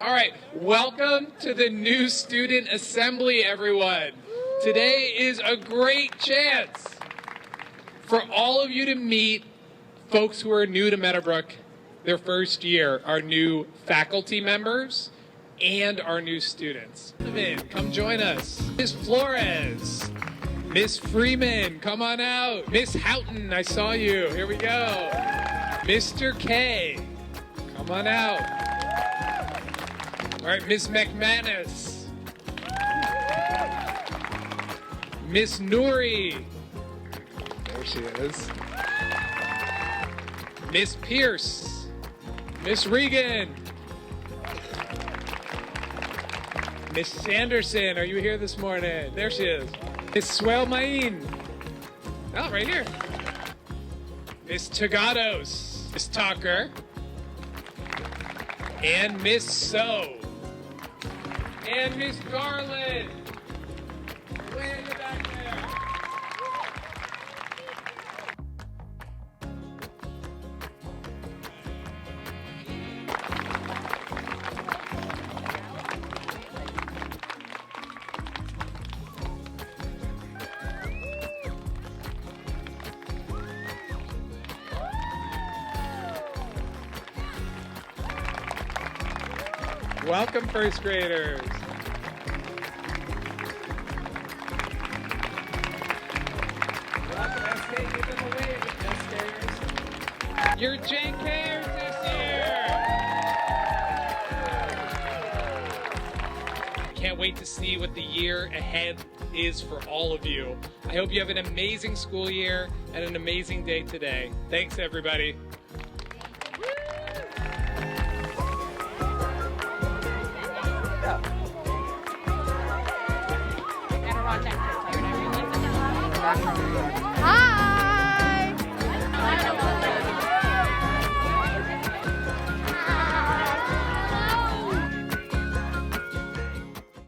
All right, welcome to the new student assembly, everyone. Today is a great chance for all of you to meet folks who are new to Meadowbrook, their first year, our new faculty members and our new students. Come join us. Miss Flores, Miss Freeman, come on out. Miss Houghton, I saw you. Here we go. Mr. K, come on out. All right, Miss McManus. Miss Nouri. There she is. Miss Pierce. Miss Regan. Miss Sanderson, are you here this morning? There she is. Miss Swell Main. Oh, right here. Miss Tagados. Miss Tucker. And Miss So. And Miss Garland. Way in the back there. Welcome, first graders. Welcome, SK. Give them a wave, SKers. You're JKers this year. Can't wait to see what the year ahead is for all of you. I hope you have an amazing school year and an amazing day today. Thanks, everybody. Back from